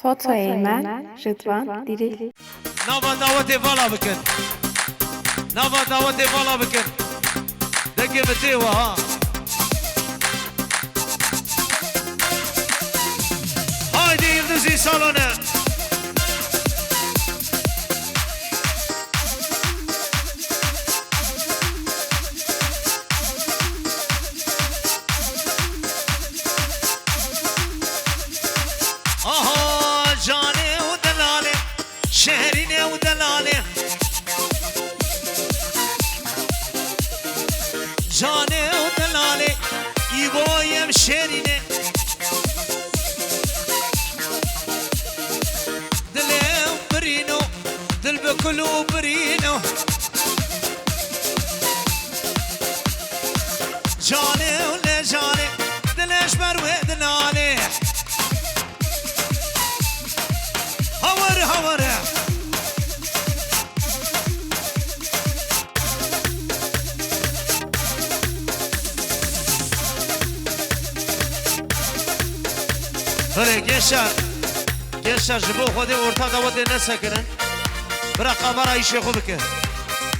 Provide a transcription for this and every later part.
فاطمه من رضوان دیری نوا دعوت والا بکن نوا دعوت والا بکن دقی بتیوه ها هایدی یلدزی سالانه شهرینه و دلاله جانه و دلاله ایوایم شهرینه دلم برینو دل بکلو برینو جانه و لجانه دلش بروه دلاله هوره هوره بله گشتر جبو خودی ارتا داوته نسکنن برا قبر ایشه خوب که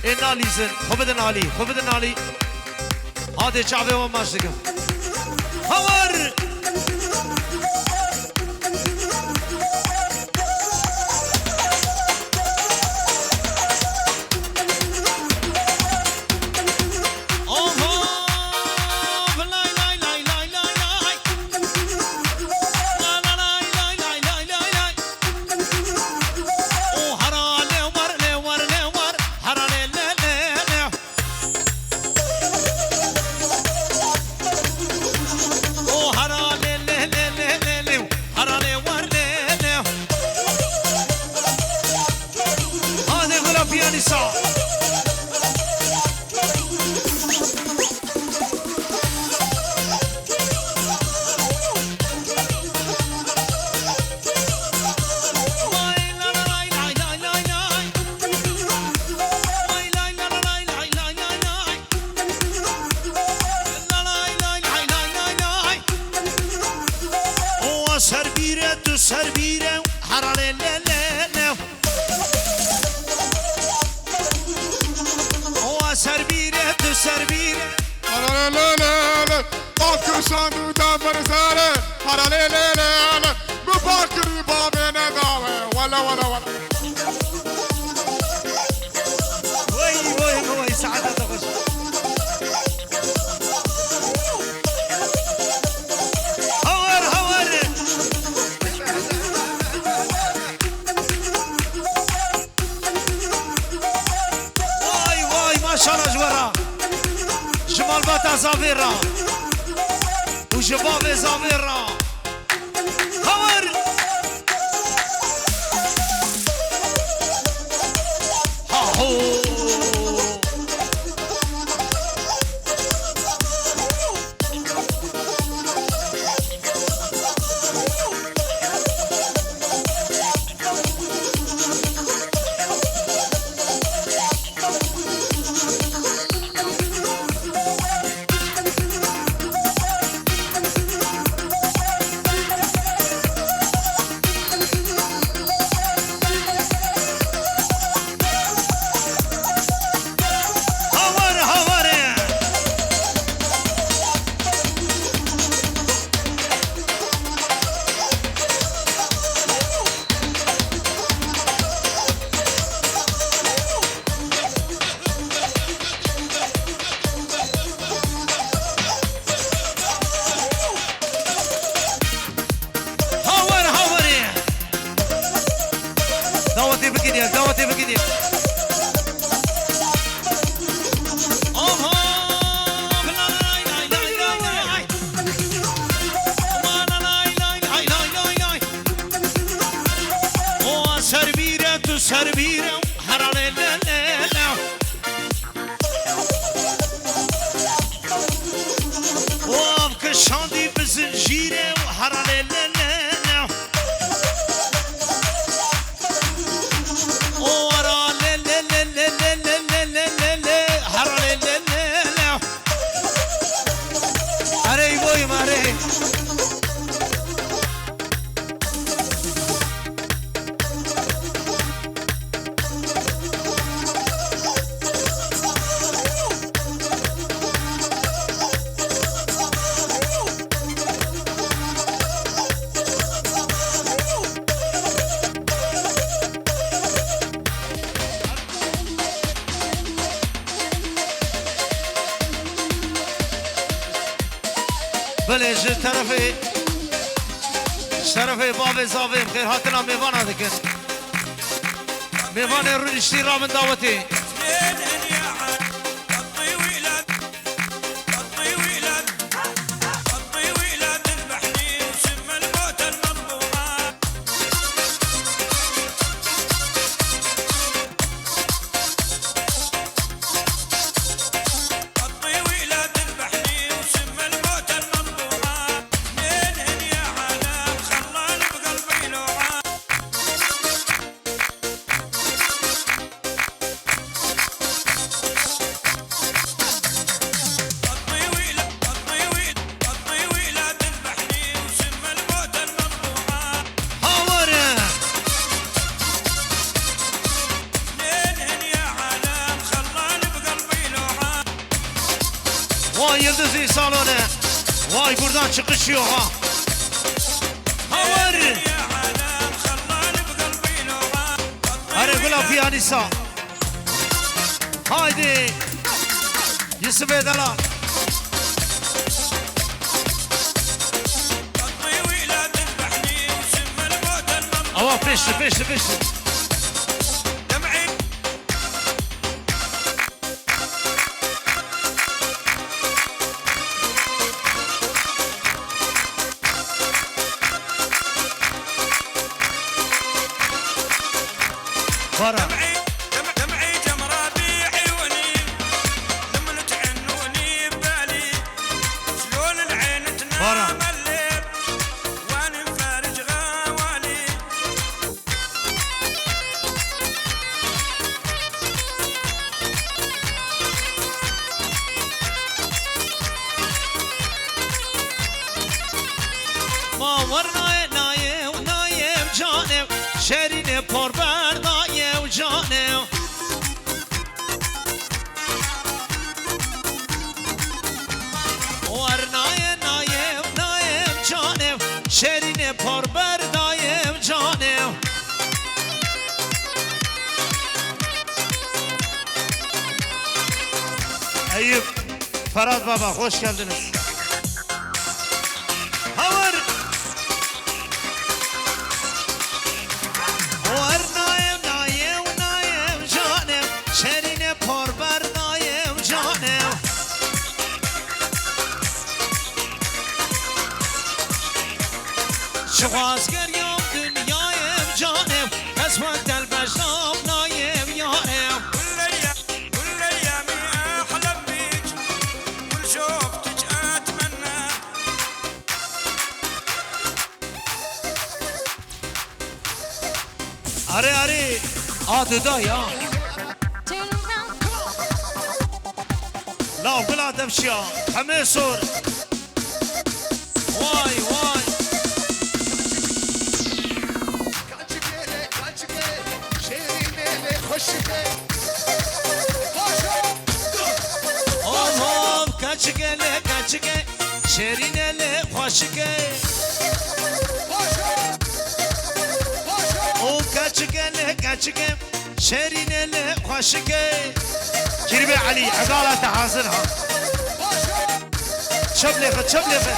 این نالیزن خوب بدن نالی هاده چعبه و ماشدگم هور سربيره حرالي لا لا لا هو سربيره تسربيره حرالي لا لا لا باكر شانو دافر ساره حرالي لا لا لا بباكر بابنا داوه ولا وي سعادة تخش شالا جورا جمال باتا زاويرا وجباب زاويرا خور هاهو دعوتي بكده سربيره حرالي لا لا لا وابك شاندي بزنجيره وحرالي لا لا لا ورا لا لا لا لا لا لا لا لا حرالي لا لا لا اري بوي ماري شرفه باب زاوی بخیر هاتنا میوانا دکن میوان رونشتی را من دعوتی وای یلدزی سالونه وای بردان çıkışıyor ha havar hare gula piyanisa haydi Yusuf Edala ava peşti برا دمعي جمرة بعيوني لما تعنوني ببالي شلون العين تنام الليل وانا مفارج غوالي ما ورنا نايم جانم شرين پربر نايم جانم ورنا نايم جانم شرين پربر نايم جانم Eyüp, Ferhat Baba hoş geldiniz. Havar. Naim canım, şerine porber naim canım. Şuaz geryam dünyayım canım, esmet el beşam naim yarım. كل ايامي احلم بيك كل شوفتك اتمنى Arı adıda ya. La bula demşya, hemen sor. Vay. Oğlum kaç gele, şerinele hoş gele. O kaç gele, şerinele hoş gele. Kirbe Ali, adalete hazırha. Çöplefe.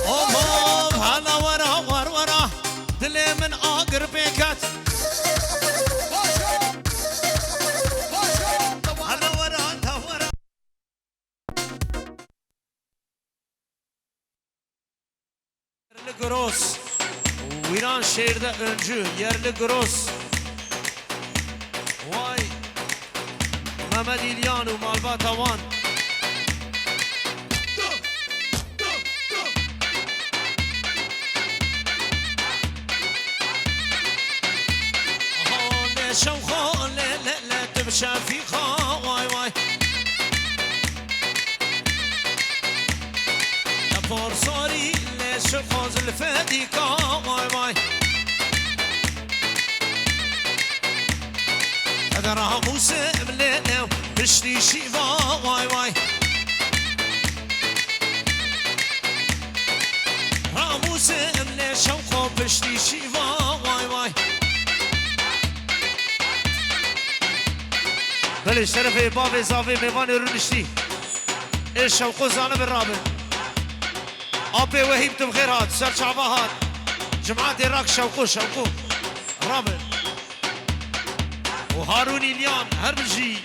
Oğlum hala vara, dilimin ağır bekat. Hala vara. Yerli Gros, İran şehirde öncü, yerli Gros. Vay, Mehmet İlyanu, Malba Tavan. شوخو لا تمشى في خا واي يا بورصوري ليش فوز الفديكا واي راموس ملينا بشتي شيفا واي واي راموس ملينا شوقه بشتي شيفا واي واي بله شرفه بابي زاوي ميوان رونشتي الشوقو زانب الرابع ابي وهيب تبخير هات سر شعبه هات جماعة الراك شوقو رابع وهارون اليان هربجي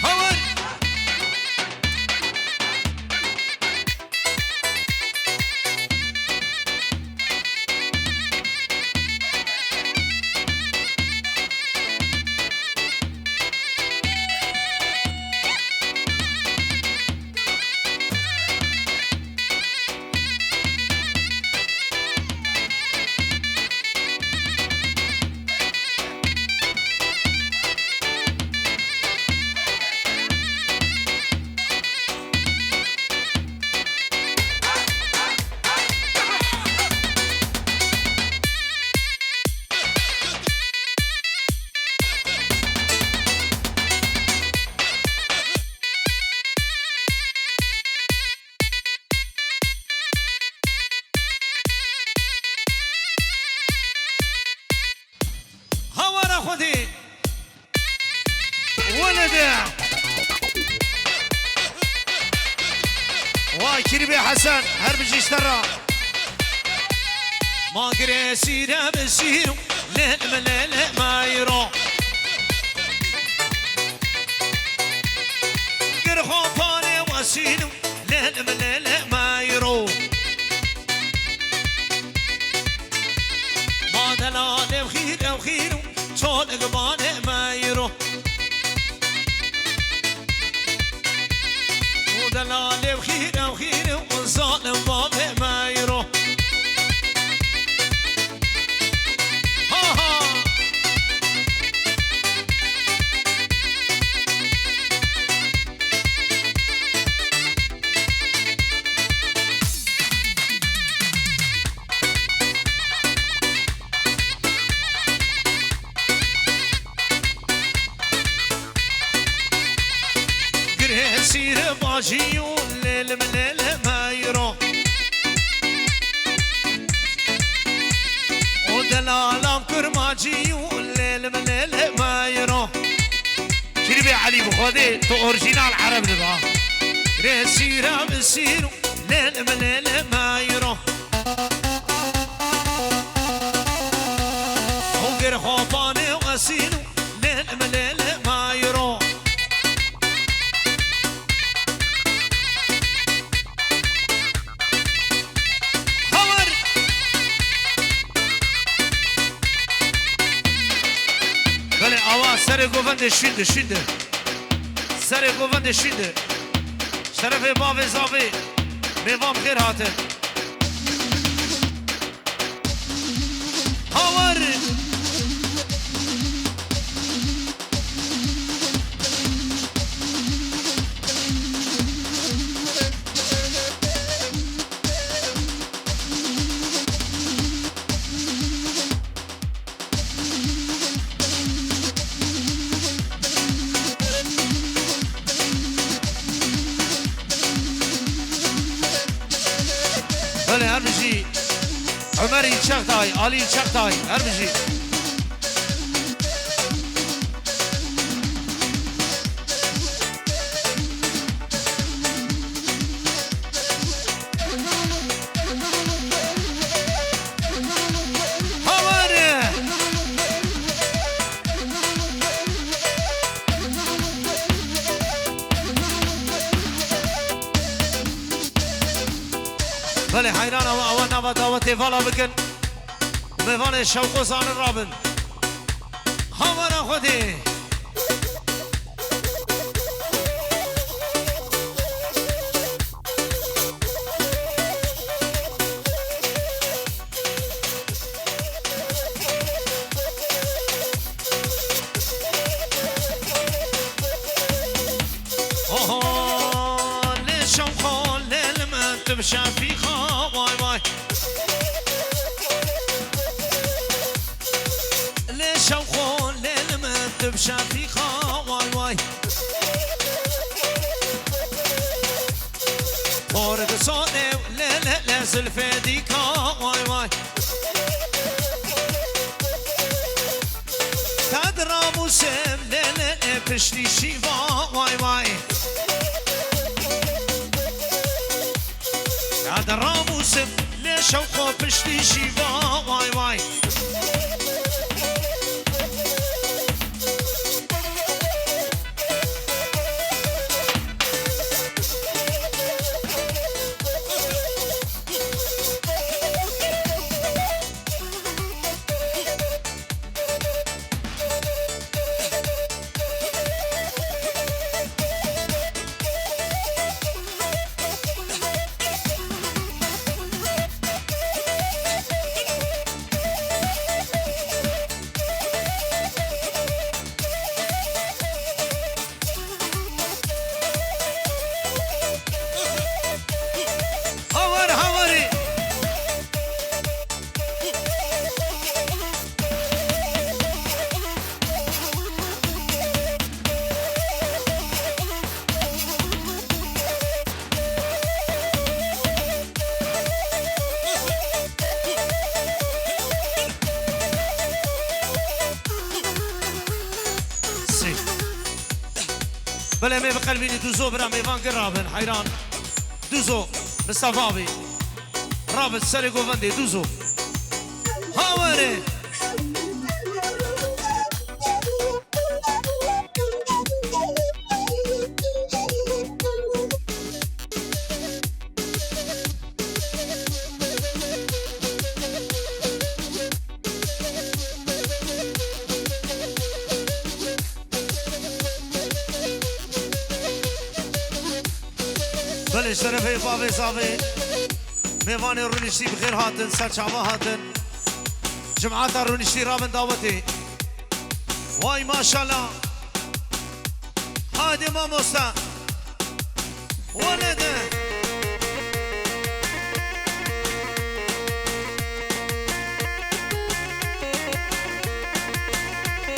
هور خذي ولد واي كريبي حسن هربجي اشترى ما قري سيرة بسيرو ليل ما يروح قرخو باني وسيلو ليل ما يروح ما دلالي بخير وخيرو طول قبانه ما يروح ودلالي بخير وخير وظالم بابه ما يروح ها ها سير باجيون ليل من ليل ما يروح ودلالام كرماجيون ليل من ليل ما يروح كريبي علي بخودي تو اورجينال عرب دبا ري سيرا بسيرو ليل من ليل ما يروح وغير خوفاني وغسيلو ليل من ليل ما يروح سر گووند شینده سر گووند شینده شرف باب زاوی میوام خیر هاته هاور بله هربجی عمری چختای علی چختای هربجی بله حیران و اوانا و دعوت والا بکن میوان شوق و زان رابن همانا خودی تمشي واي واي ليش وخون ليل ما بشفيقة واي واي بارد صاني لا لا لا زلفاديكا واي واي تدرى موسم لا لا لا بشتي شيفا واي واي تدرى موسم لا شوقه بشتي شيفا واي واي بلا ما بقلبيني دوزو برا ميفان قرابن حيران دوزو مصطفاوي رابط سرقو فندي دوزو هاوري بلش طرفي بابي صافي ميفاني رونشتي بخير هاتن سال شعبا هاتن جمعات رونشتي رابن دعوتي واي ما شاء الله هادي ما مستا ولده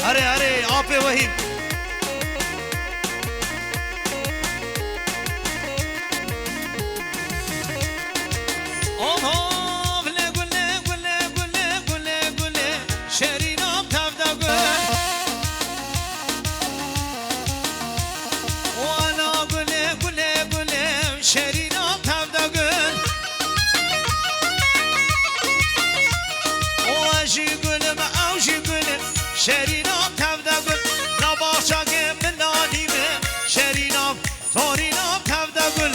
اري اري آبي وهيب شرينا تبدا قل نباشا من نانيمه شرينا تورينا تبدا قل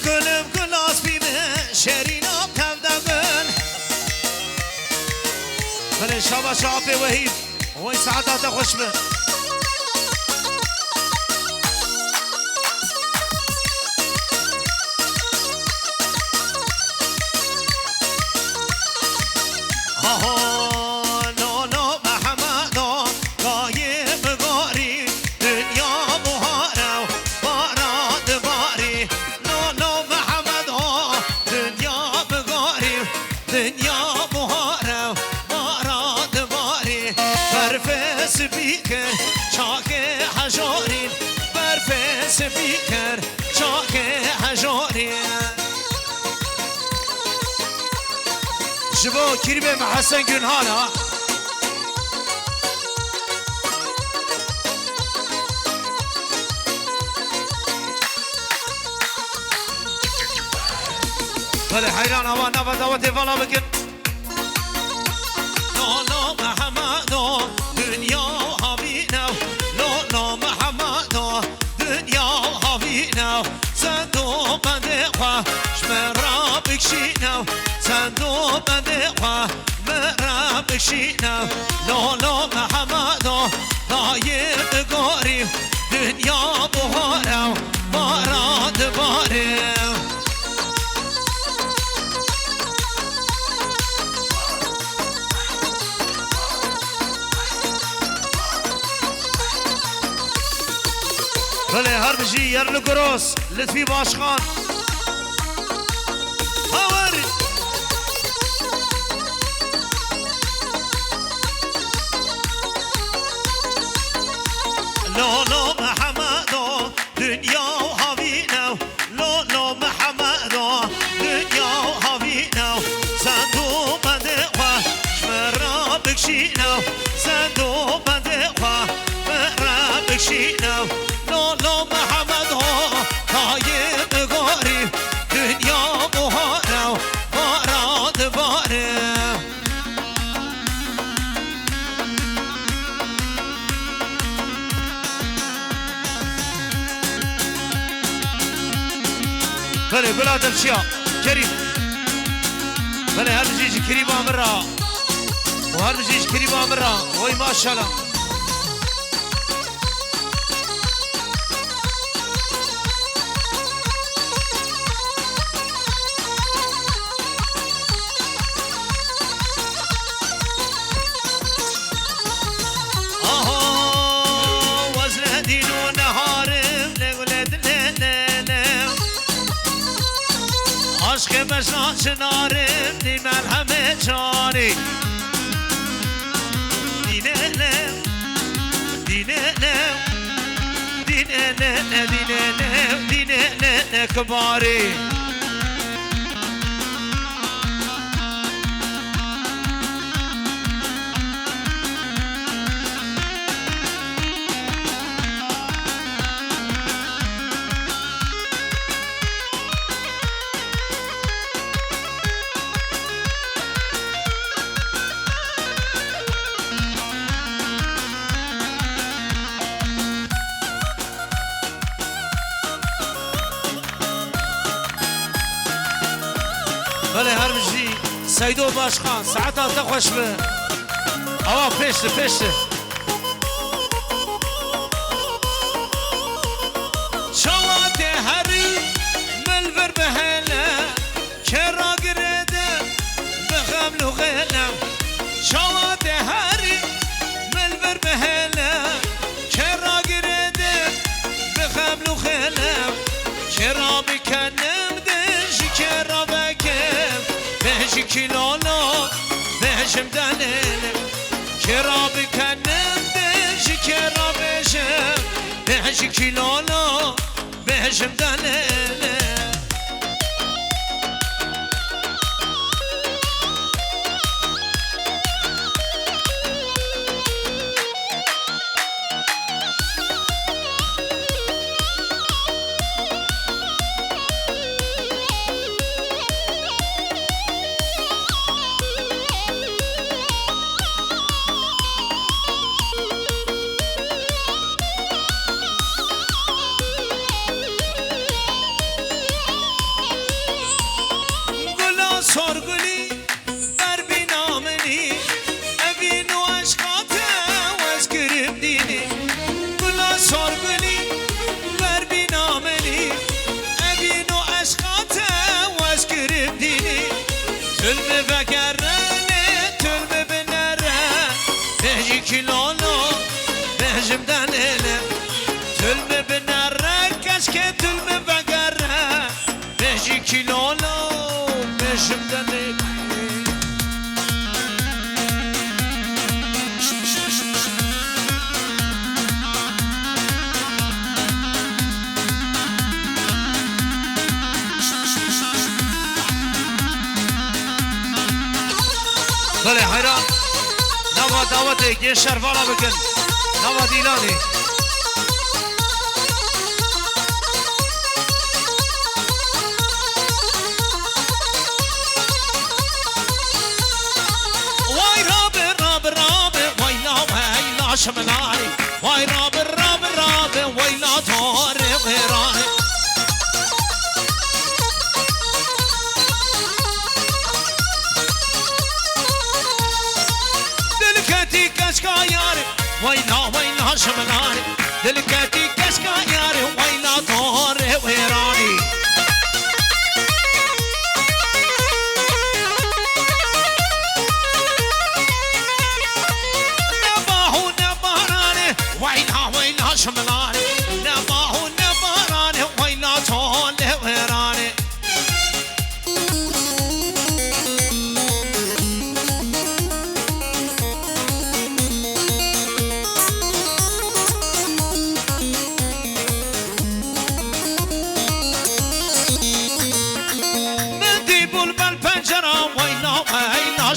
قلب قل اسبيمه شرينا تبدا قل بل شابا شابي وهيب وين سعادة خشبه سبيكر شاكي حجوري جبو كريمة مع حسن جنهانا بلي حيران هوا نفا دوتي فلا بكن لا لا محمد دنيا وحبينا لا لا محمد دنيا وحبينا صندوق دقة شمرا بكشينا صندوق دقة مرا بكشينا لا لا محمد ضايب قاري دنيا بهارا باراد باري بله هربجی یرل گروس لطفی باشخان هاوری لولو محمدو دنیا و هاوینو لولو محمدو دنیا و هاوینو زندو بده خواه شمرا بکشینو زندو بده خواه مرا بکشینو لولو محمدو تایم بگاری دنیا بهارو باراد باره بله بلاد الشيا كريم بله هر جيج كريم امرا وهر جيج كريم امرا وي ما شاء الله وزن دين ونهار لولد عشق بشنا چنارم دی مرهم جانی دینه نم دینه نم دینه نم دینه نم دینه نم کباری بله هر مجدی سیدو باشخان ساعتا تخوش به آوا پشت پشت شوات هری ملور بهله کرا گرده بخم لغنم شوات هری ملور بهله کرا گرده بخم لغنم کرا بکنم دنجی کرا بهجی کلالو بهجم دنیلم کرا بکنم دنجی کرا بهجم بهجی کلالو بهجم دنیلم sorguli ver binameni evin o aşkate vazgerim dini bula sorguli ver binameni evin o aşkate vazgerim dini tülme ve gerrene tülme benere behci kilolo behcimden ele tülme benere keşke tülme ve gerre behci kilolo Şimdiden بله حیران نوا دعوت گه شروالا بکن نوا دیلانی شمناني واي راب الراب الراب ويلا طاري غيراني دلكتي كشكا ياري ويلا شمناني دلكتي كشكا ياري ويلا طاري غيراني شملاني نباهو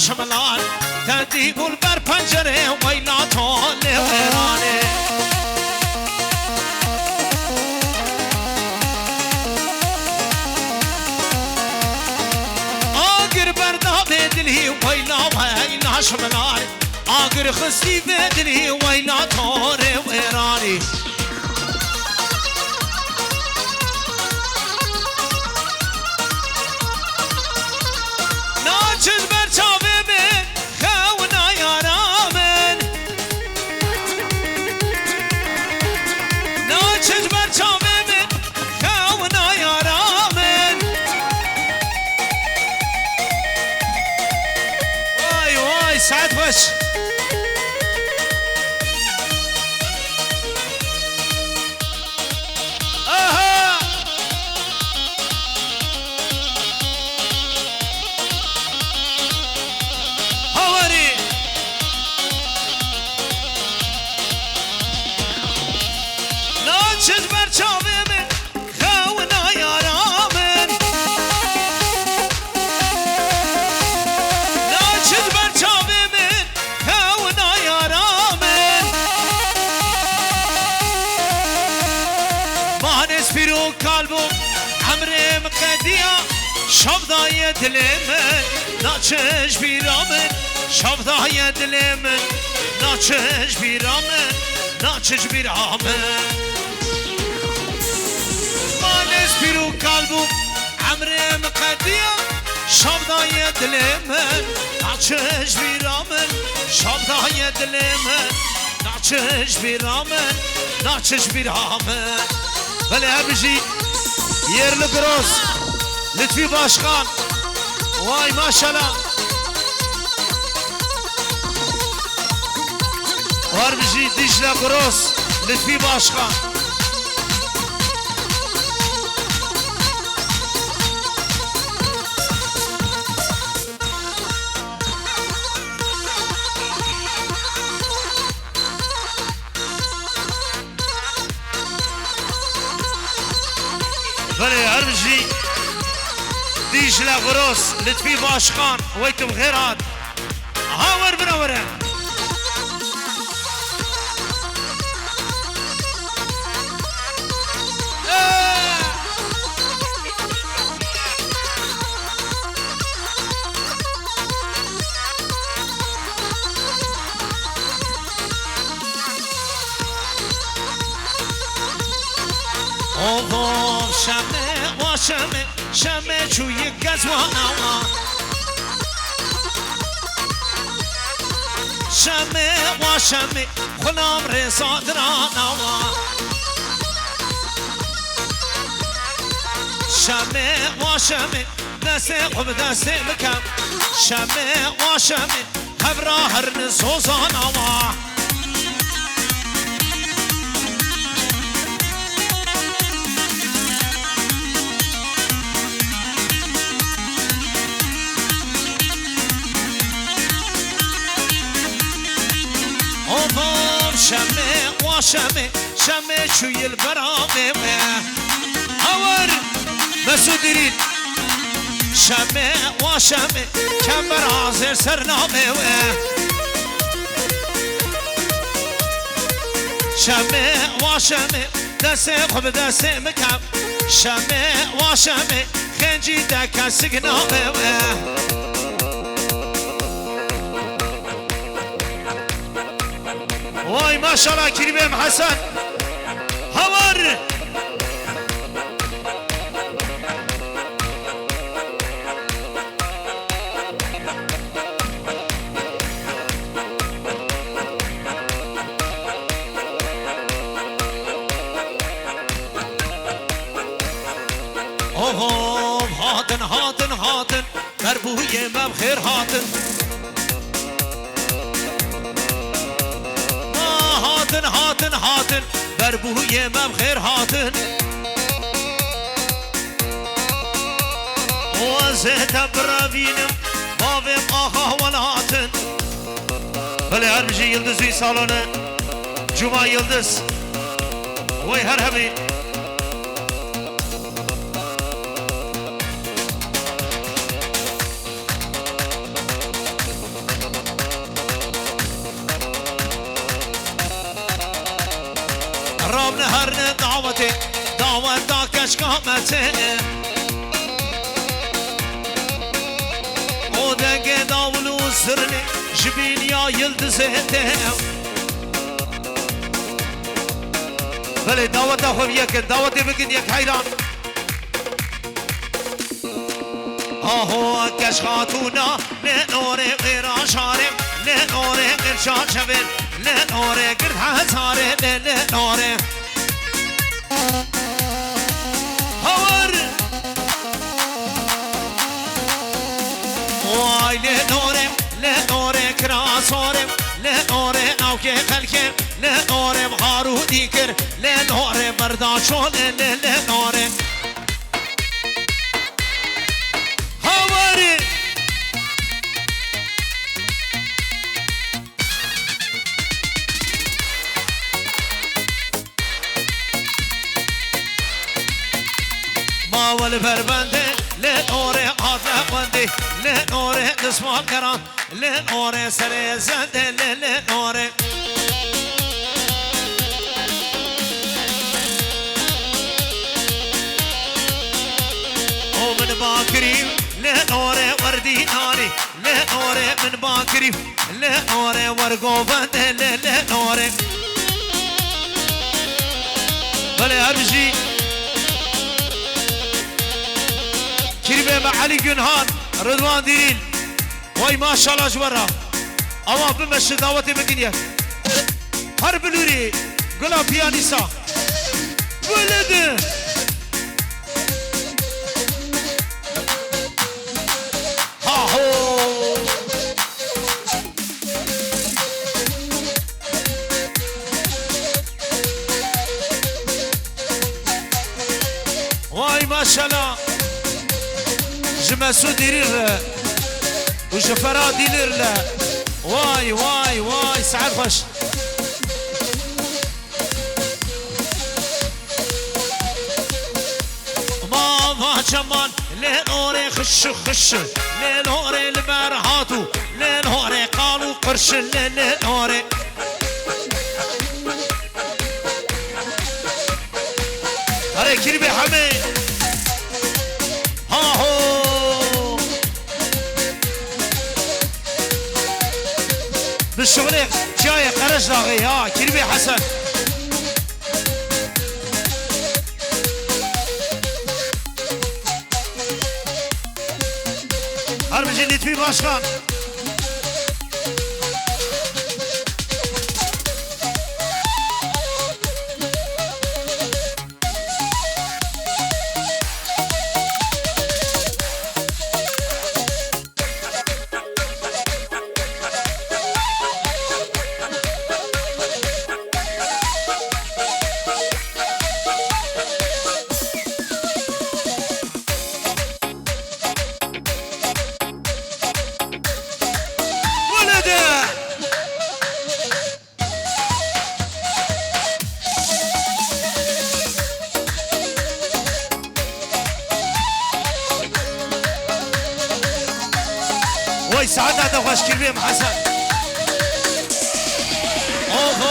شملان تدی گل بر پنجره ویلا تال ویرانه آگر برداب دلی ویلا ویلا شملان آگر خستی دلی ویلا تال ویرانه ناچز بر چاوه من خونا یارامن ناچز بر چاوه من خونا یارامن وای وای سعد خوش چز بر چاوه من خونا یارامن ناچز بر چاوه من خونا یارامن مانس پیرو کالبوم عمرم قدیا شبدای دل من ناچش بیرامن شبدای دل من ناچش بیرامن ناچش بیرامن پیرو قلبم عمرم قدیا شبدای دل من ناچش بیرامن شبدای دل من ناچش بیرامن ناچش بیرامن ولی هر بجی yerli gross Lütfi Başkan vay maşallah var biji Dicle gross Lütfi Başkan بله هرمجي ديجلا غروس لطفي باشخان ويكم غيرات هاور بنوره اوه شمه و شمه شمه چوی گزوانا شمه و شمه خلام رزا درانا شمه و شمه دست قب دست مکم شمه و شمه خبرا هر نزوزانا شمه و شمه شمه شوی البرامه هور مسودرین شمه و شمه کمبر حاضر سرنامه شمه و شمه دست خوب دست مکم شمه و شمه خنجی دکن سگنامه وای ماشاءالله کریم حسن هور اوه هاتن هاتن هاتن بر بوی مم خیر هاتن هاتن هاتن هاتن بر بوی مم خیر هاتن وزهت برابینم بابم آخا ولاتن بله هر بجی یلدزوی سالانه جمعه یلدز وی هر همی keşkamete O denge davulu sırrını Jibilya yıldız ete Böyle davata hoviye ki davate bikin yek hayran Aho keş hatuna ne nore vera şarem ne nore gırşa çevir ne nore gırt hazare ne nore Havar Vay ne nore krasarem ne nore avke kalkem ne nore haru dikir ne nore bardashon ne nore ماول بربنده لنوره آدم بنده لنوره دسمال کران لنوره سر زنده لنوره او من باکریم لنوره وردی نانی لنوره من باکریم لنوره ورگو بنده لنوره بله هرجی كريمة مع علي جنهان رضوان ديرين واي ما شاء الله جبرا اما بمشي دعوتي بقنية هرب لوري قلا بيانيسا ولد ها هو واي ما شاء الله جمسو ديرير وجفرا ديرير لا واي واي واي سعر خش ما جمال لنوري خش خش لنوري المرهاتو لنوري قالوا قرش لنوري هاي كريمي حمي ها هو بالشغل جاي قرش لاغي ها كريمي حسن هرمجي لطفي باشخان وي سعد هذا خوش كريم حسن اوه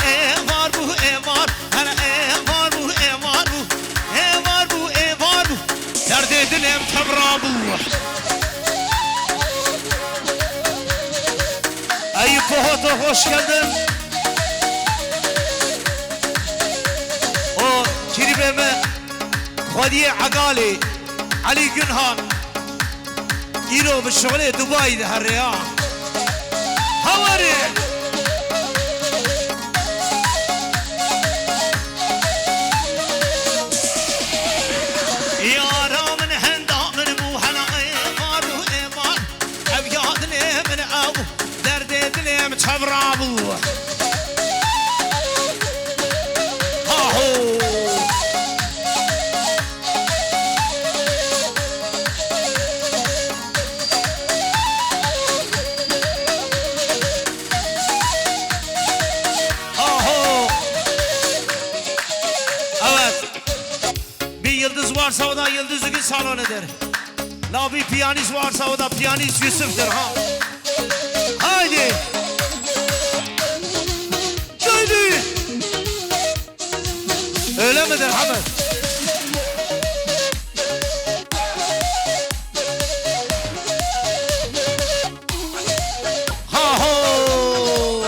ايوار بو ايوار انا ايوار بو ايوار بو ايوار بو ايوار بو درد دلم تبرابو اي فوتو خوش geldin او كريم خدي عقالي علي جنهان يرو بالشغلة دبي ده الرياض هوري يا رامن هندا من مو حنا ايمان وايمان ابيضني من او درد دلي متحبرابو هاهو yıldız varsa o da yıldızlı gün salonudur. La bir piyanist varsa o da piyanist Yusuf'tur ha. Haydi. Haydi. Öyle midir Hamid? Ha ho!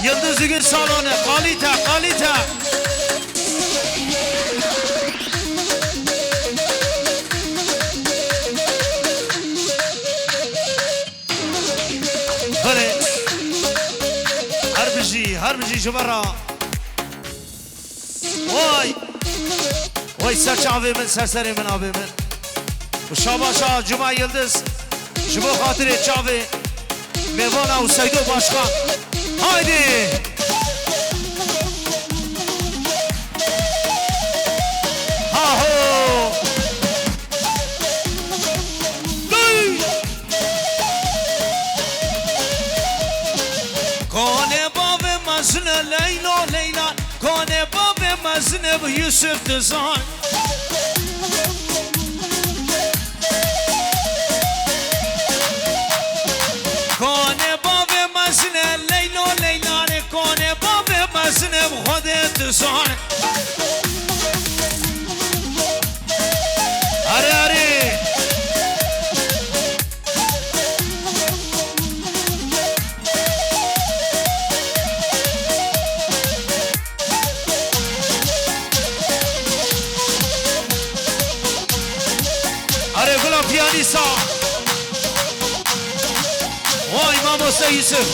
Yıldız Gün Salonu, kalite, kalite. Hadi. Harbiji jubara. Vay. Vay serç abimin, serserimin abimin. Bu Şabaşa, Cuma Yıldız. Jibo hatırı çavi. Mevana Usaydo Başkan. Haydi. Ha-ho. Duy. Kone bave mazne Leyla Leyla. Kone bave mazne bu Yusuf Dızan. Kone bave mazne Leyla Leyla. Kone bave mazne bu Khode Dızan. Are are. Are gula piyanista. Vay Mamosta Yusuf.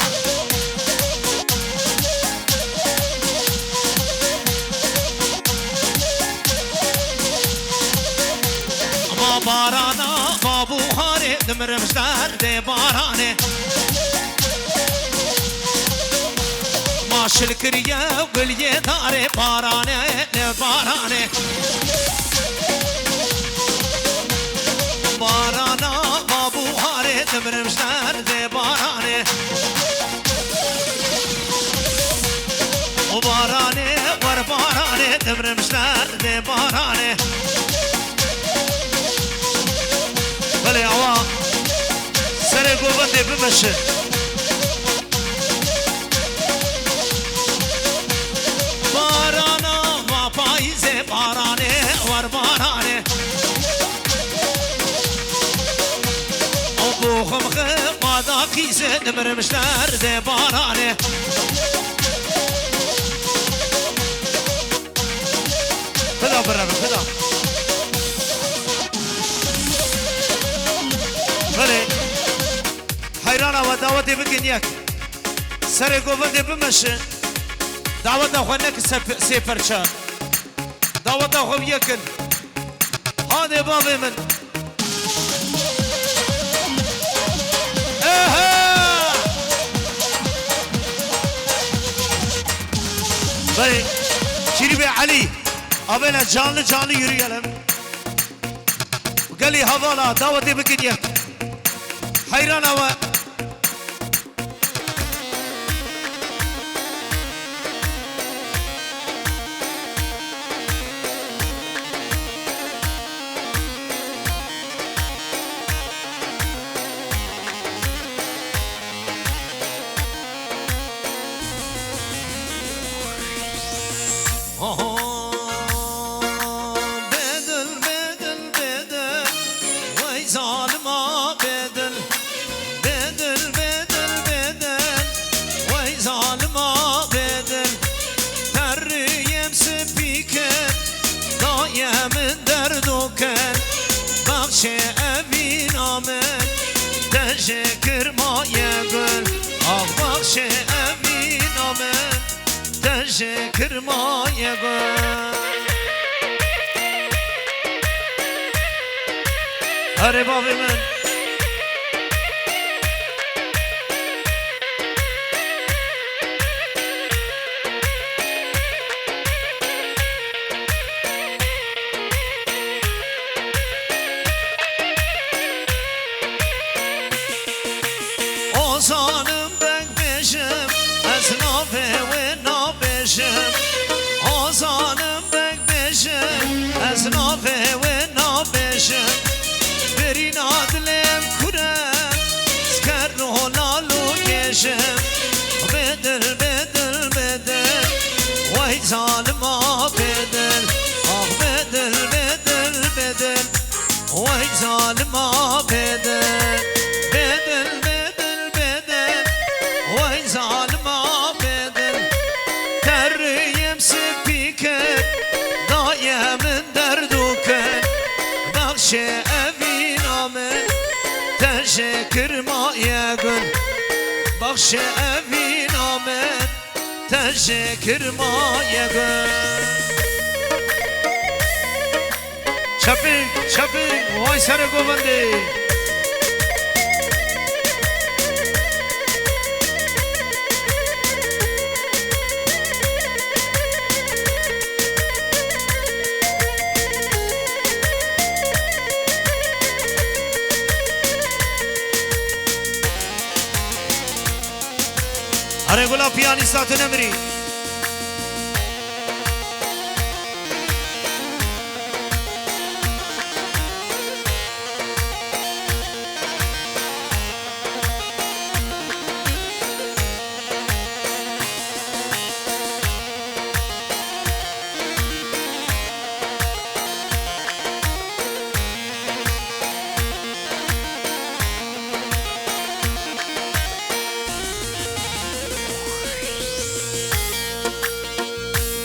Ma barana ma buhare dımrımızlar de barane. Ma şılkriye gülye dare barane ne barane. Barana ma buhare dımrımızlar de barane. O barane var barane dımrımızlar de barane. بله آوا سر گوبنده بمشه بارانا و پاییزه بارانه ور بارانه او بوخمخه مادا کیزه دمرمشتر ده بارانه خدا برم خدا بله حیرانا و دعوتی بکن یک سر گوبنده بمشه دعوت نخواه نک سفر چه دعوت نخواه یکن هاده بابی من بله شریف علی آبینا canlı canlı yürüyelim قالی حوالا دعوتی بکن یک حیران و teşekkür maya gül Ah bakşe emin amen Teşekkür maya gül Hare babimin Ozanım ben beşim Esnafe ve nabeşim Ozanım ben beşim Esnafe ve nabeşim Berin adlem kurem Sker holalu keşim بدل بدل بدل وای ظالما بدل آه بدل بدل بدل وای ظالما بدل بدل بدل بدل وای ظالما بدل تریم سپیکر دایم دردوکر بخش اوینامه تشکر ما یگن بخش اوینامه تشکر ما یگن چپی وای سر گوونده अरे गुला पियानी साथ नमरी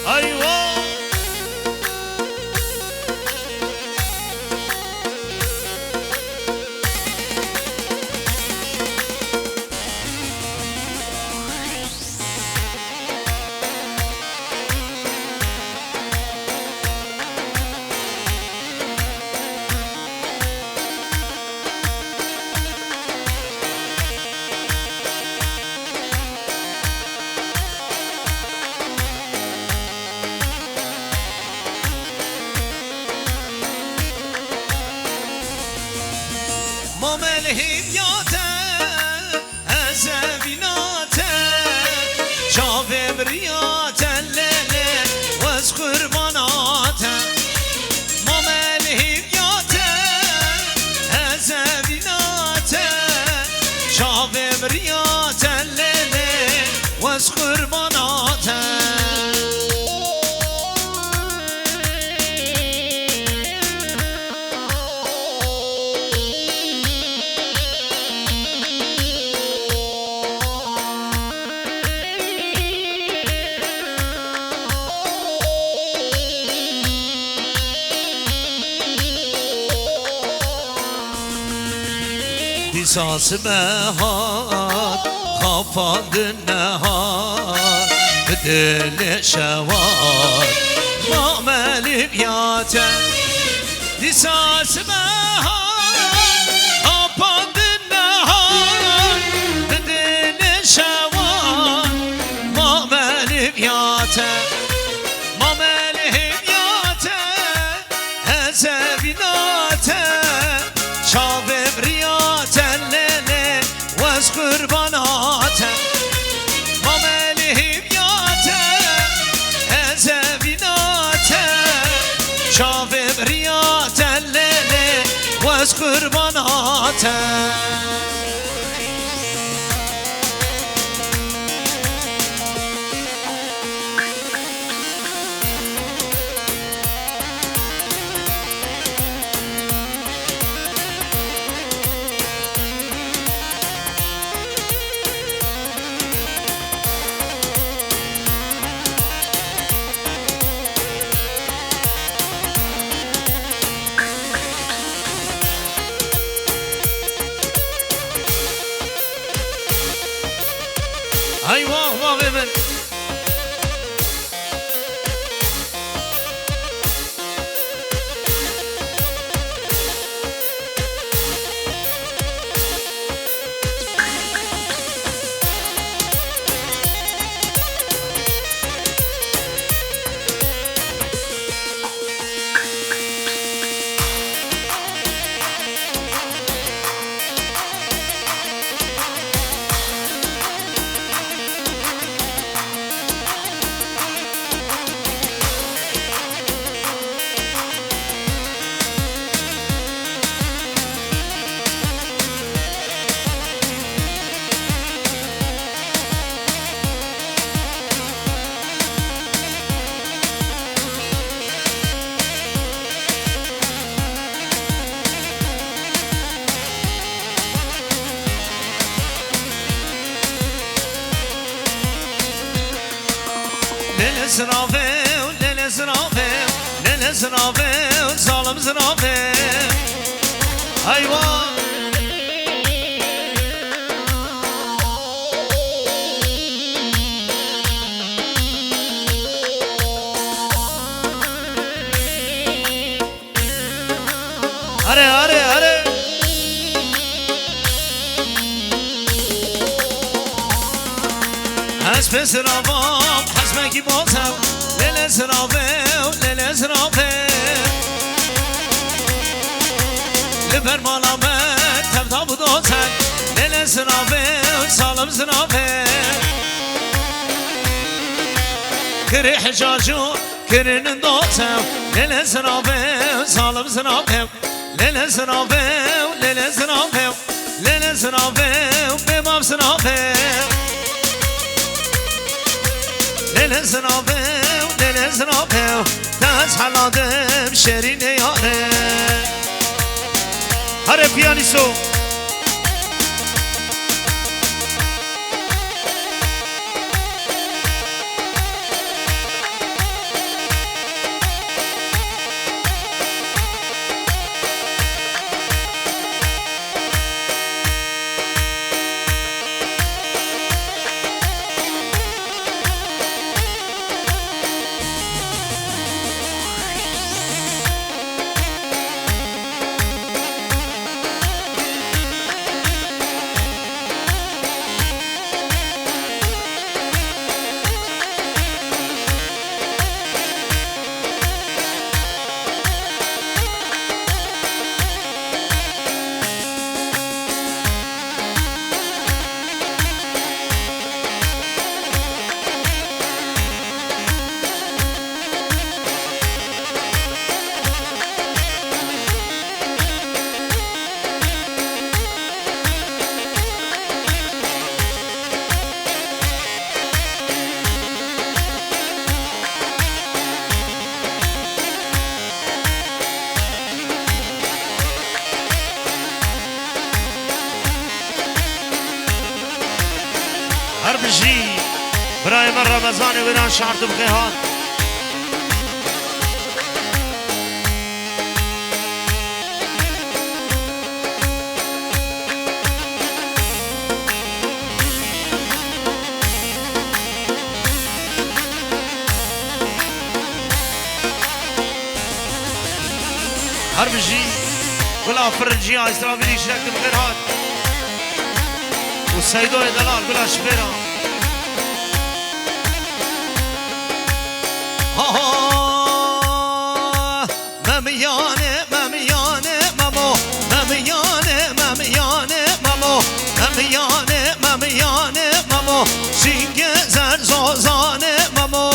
ايوه ملهیاته از بیناته شاوم ریاته لیله و از قرباناته ملهیاته از بیناته شاوم ریاته لیله و از قرباناته دیساس بهار خافاند نهار به دل شوار معمل بیاته دیساس بهار خافاند نهار به دل شوار معمل بیاته معمل بیاته از بیناته شاوم ریاته لیله و از قرباناته مملی بیاته از بیناته شاوم ریاته لیله و از قرباناته ايوه واقع من ليلة زرافة وليلة زرافة ليلة زرافة وظالم زرافة أيوة أري أري أري حسب زرافة حسبك بوتو ليلة زرافة وليلة زرافة لبر مالامت تبدا بدوتن ليلة زرافة وصالم زرافة كري حجاجو كرين دوتو ليلة زرافة وصالم زرافة ليلة زرافة وليلة زرافة ليلة زرافة وبمام زرافة ليلة زرافة وليلة زرافة تاز حلادم شيرين ياره هره بيانيسو هربجي براي من رمضان ويران شعرت بخيهان هربجي ولا فرنجي اسرافيلي شكل بخيرات والسيدو دلال بلا شفيرة ماميانة ماميانة مامو ماميانة ماميانة مامو ماميانة ماميانة مامو سينجة زرزوزانة مامو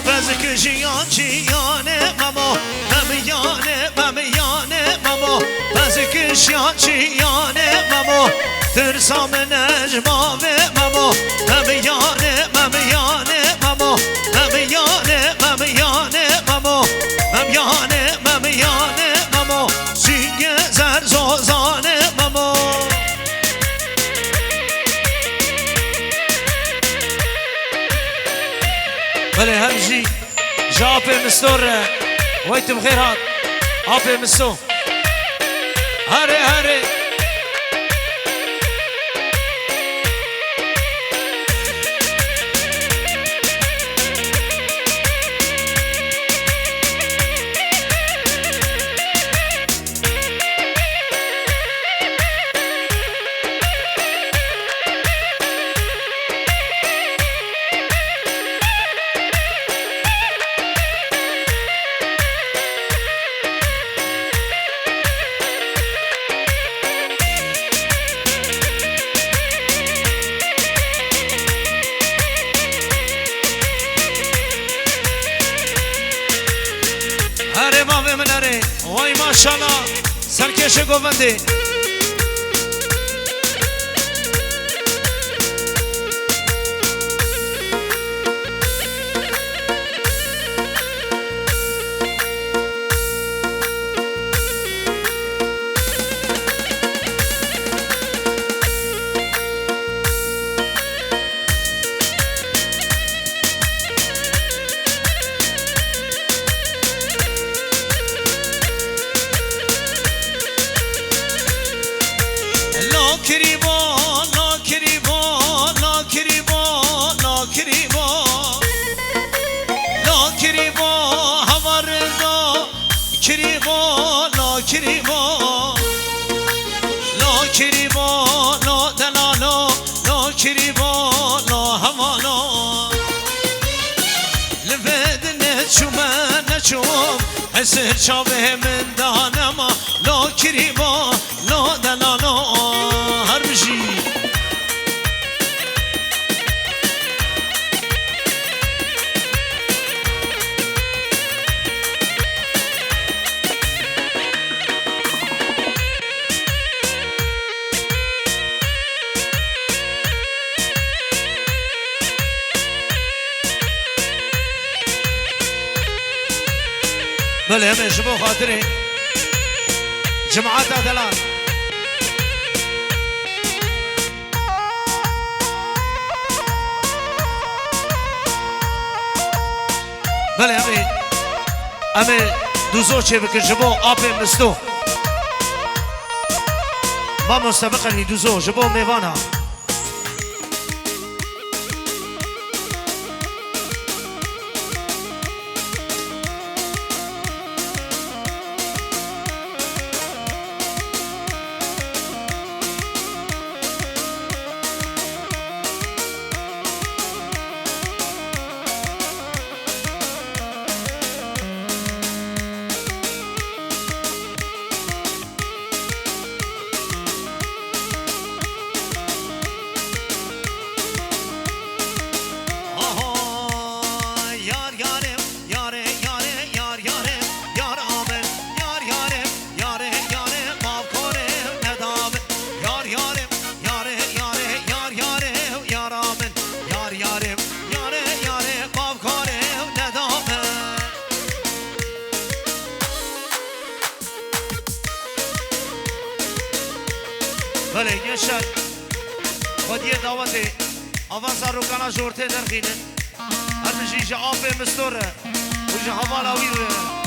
بزك جيان جيانة مامو ماميانة ماميانة مامو بزك جيان جيانة مامو ترسى من أجمامي مامو ماميانة ماميانة مامو ماميانة ماميانة مامو ماميانة ماميانة مامو سينجة زرزوزانة مامو بله همجي جابي مستور ويت بخير هات ابي مسو هري هري وای ماشاءالله سرکش گوونده حسن شابه من دانما لا کریما لا دلالا هر بشی بله همه شبو خاطره جماعت عدلان بله همه دوزو چه بکن جبو آب مستو ما مستبقنی دوزو جبو میوانا بله یه شد خودیه دعوته آواز روکانا جورته در خینه هر بجیش آب مستوره وجه حوالا ویره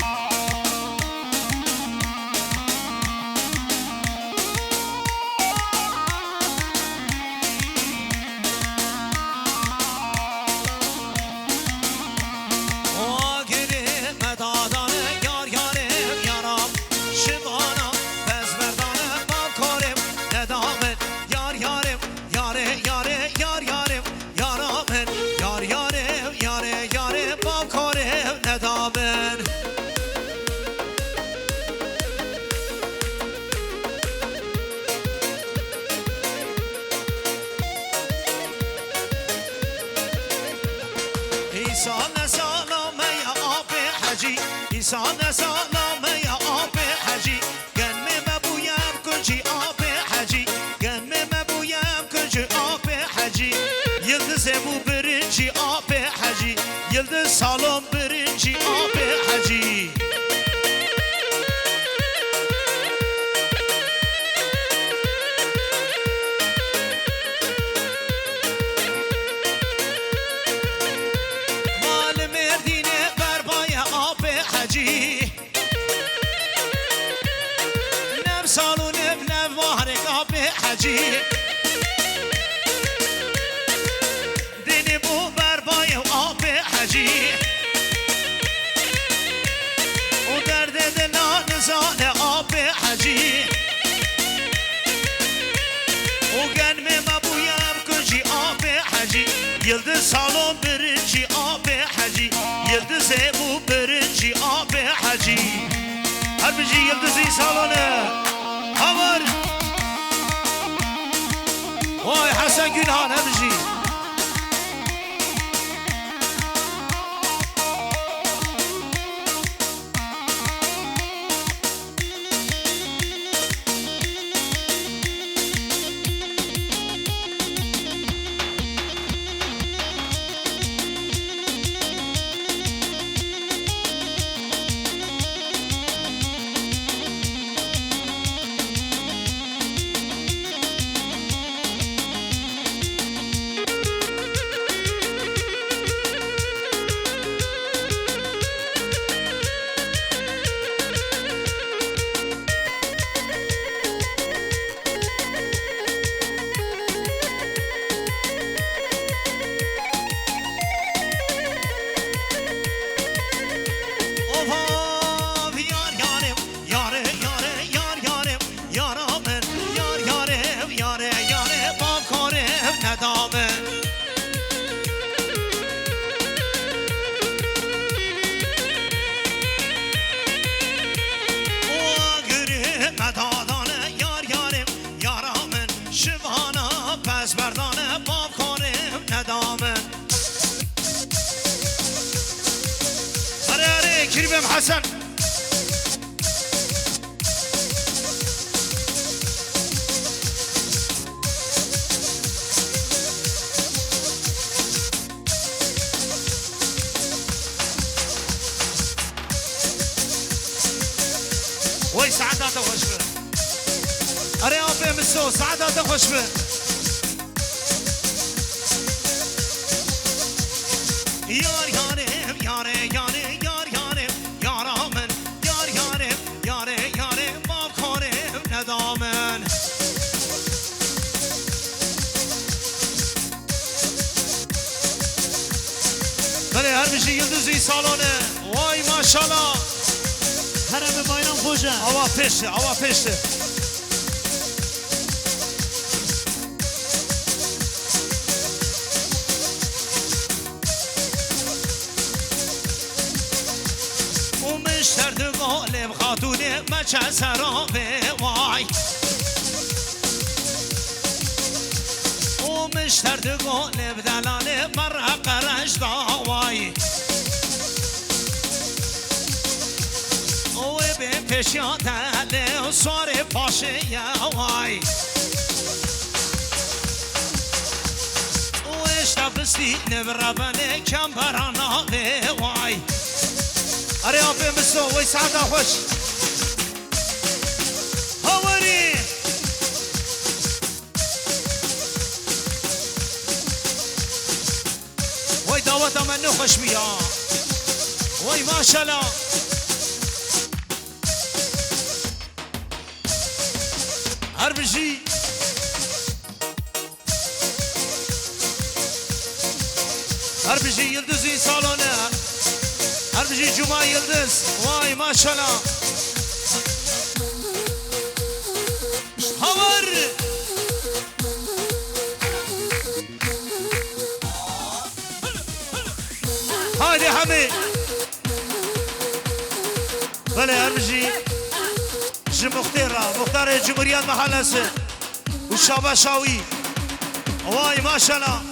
İnsan salame ya abi hacı İnsan salame ya abi hacı Gelmeme bu yem kunci abi hacı Gelmeme bu yem kunci abi hacı Yıldız bu birinci abi hacı Yıldız salon birinci abi hacı دینی بو بربای آب حجی و درد دلان زان آب حجی و گنم مبویم کجی آب حجی یلدز سالون برنجی آب حجی یلدز بو برنجی آب حجی هر بجی یلدزی سالونه همار وای حسن گلهان همجی كريم حسن وي سعادة خوش به أري أبي مسو سعادة خوش به يار يارم ياري ياري يار يارم يارامن يار يارم ياري يارم باب خورم ندامن بله هر بشی یلدوزی سالانه وای ماشالله هرم بایرام خوشه آوا پشته آوا پشته مشترد غالب خاتونه مچه سرابه وای مشترد غالب دلاله مرا قرش داوای به پشیا دله سوار پاشه وای اشتبستی نبرابنه کم برانا وای أري أبي مسو وي سعادة خوش هوري وي دعوة منو خوش بيا وي ما شاء الله هربجي هربجي يلدزي صالونه هر بجی جمعه یلدز وای ماشالله هور هایدی همه بله هر بجی مختار جمهوریت محله سه و شابه شاوی وای ماشالله